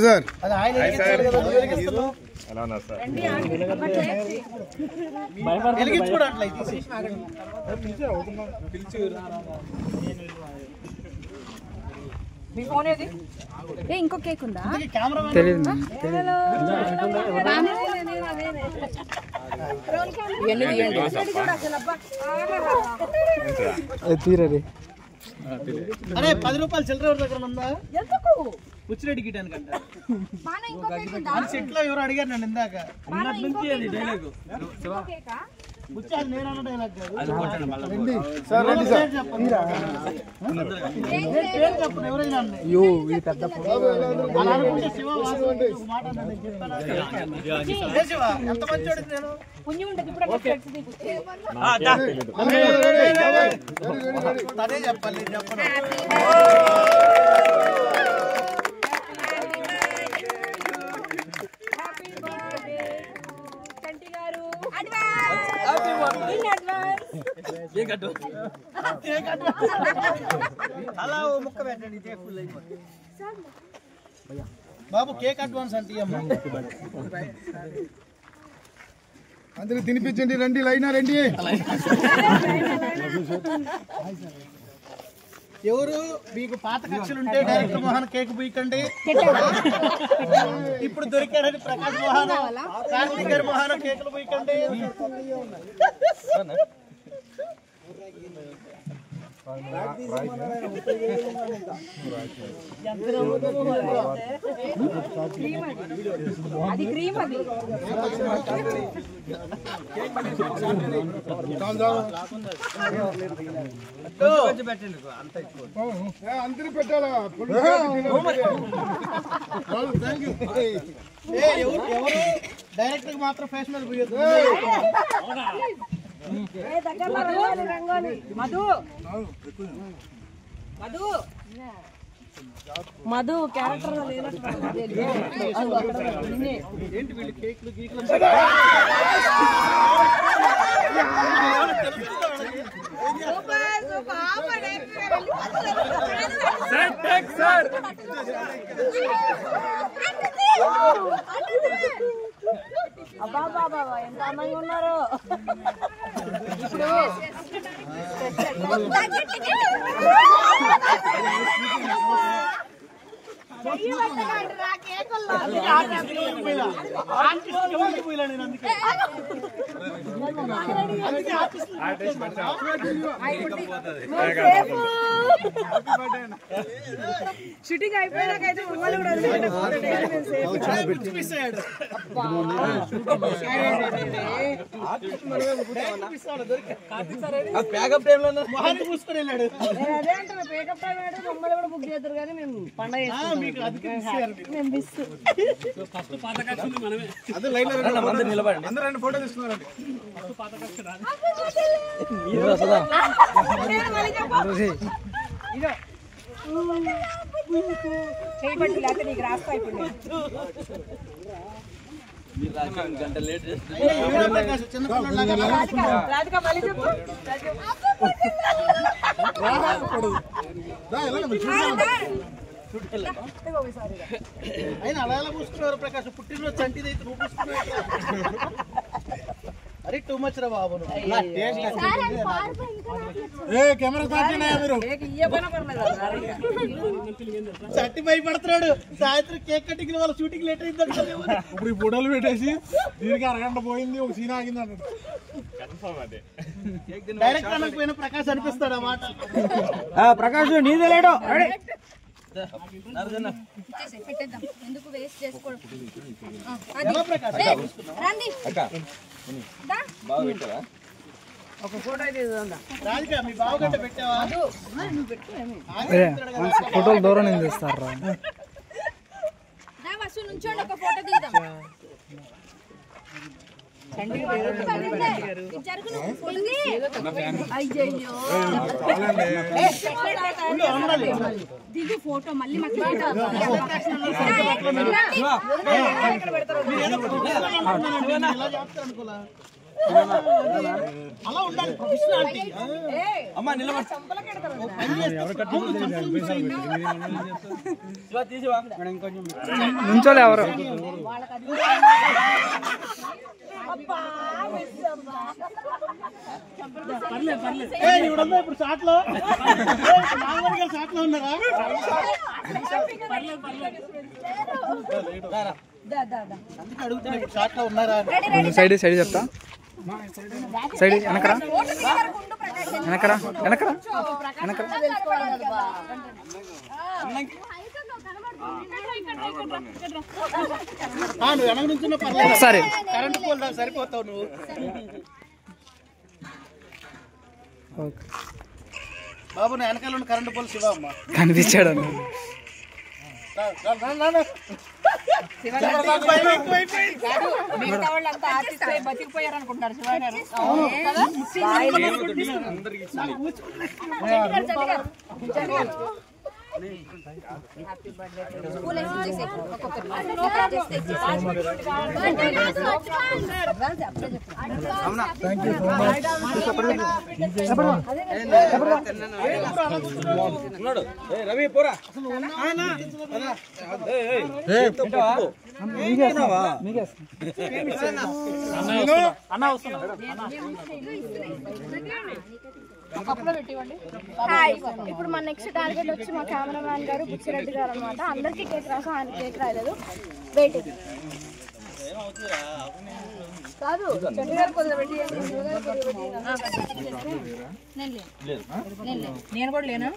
Sir మీ phone ఏది? ఇంకో cake ఉందా? తీరది. అరే 10 రూపాయలు చిల్లర దగ్గర ఉందా? పుచ్చిరెడ్డి గిటానికంట సెట్లో ఎవరు అడిగారు నన్ను ఇందాక. ముచ్చాలి నేనన్న డైలాగ్ కాదు. చెప్పండి ఎవరైనా శివ ఎంత మంచోడు నేను అదే చెప్పాలి చెప్పను. అలా ముక్క పెట్టండి బాబు కేక్ అడ్వాన్స్ అంటే అందరూ తినిపించండి, రండి లైనా రండి. ఎవరు మీకు పాత కక్షలు ఉంటే డైరెక్టర్ మోహన్ కేక్ బీకండి. ఇప్పుడు దొరికాడని ప్రకాష్ మోహన్ కార్తీక్ గారి మోహన్ కేకులు బీకండి. అది క్రీమ్ అది అందరూ పెట్టాలా? ఎవరు డైరెక్టర్ మాత్రం ఫేస్ మీద పోయొద్దు. మధు క్యారెక్టర్ ఏంటి వీళ్ళు కేక్లు గీకులు అబ్బా బాబా ఎంత అందంగా ఉన్నారు. షూటింగ్ అయిపోయినాకైతే మమ్మల్ని కూడా ప్యాకప్ టైంలో మూసుకొని వెళ్ళాడు. అదే అంటే పేకప్ టైం అంటే మమ్మల్ని కూడా బుక్ చేస్తారు కానీ మేము పండగ మేము మిస్ ఫోటో తీసుకున్నారండి. చేయబట్టి లేకపోతే నీకు రాస్తా ఇప్పుడు గంట లేట్ రాధిక మళ్ళీ చెప్పు. అయినా అలా ఎలా పూసుకున్నారు ప్రకాశ్? పుట్టినరోజు చంటిది అయితే నువ్వు పూసుకున్నావు. అరే టూ మచ్ రా బాబు. చట్టి భయపడుతున్నాడు. సాయంత్రం కేక్ కటింగ్ వాళ్ళ షూటింగ్ లేట్ అయింది. ఇప్పుడు ఈ ఫోటోలు పెట్టేసి దీనికి అరగంట పోయింది, ఒక సీన్ ఆగింది అన్నాడు. డైరెక్ట్ అనకపోయినా ప్రకాశ్ అనిపిస్తాడు ఆ మాట. ప్రకాష్ నీదే లేడు పెట్టేద్దాం, ఎందుకు వేస్ట్ చేసుకోవడం. ఒక ఫోటో అయితే రాధిక మీ బావగంట పెట్టావా? ఫోటోలు దూరం నుంచి తీస్తారా? నుంచోండి ఒక ఫోటో తీద్దాం. దిగు ఫోటో మళ్ళీ మాకు అనుకోలే అలా ఉండాలి ప్రొఫెషనాలిటీ. అమ్మా నిలబడి నుంచోలే ఎవరు ఇప్పుడు షాట్లో షాట్లో ఉన్నారా? అందుకే అడుగుతున్నా ఇప్పుడు షాట్లో ఉన్నారా అని. సైడ్ సైడ్ చెప్తా సైడ్ వెనకరా వెనకరా వెనకరా వెనకరా నువ్వు వెనక నుంచి పర్లేదు. సరే కరెంట్ పోల్ దాకా సరిపోతావు నువ్వు. బాబు నా వెనకాల ఉన్న కరెంట్ పోల్ శివ అమ్మ కనిపించాడు అన్న మిగతా వాళ్ళంతా ఆర్టిస్ట్ అయి బతికిపోయారు అనుకుంటారు శివ గారు. రవి పోరా హాయ్, ఇప్పుడు మా నెక్స్ట్ టార్గెట్ వచ్చి మా కెమెరామ్యాన్ గారు బుచ్చిరెడ్డి గారు అనమాట. అందరికీ కేక్ రాసాం, ఆయన కేక్ రాయలేదు. వెయిటింగ్ కాదు నేను కూడా లేనా?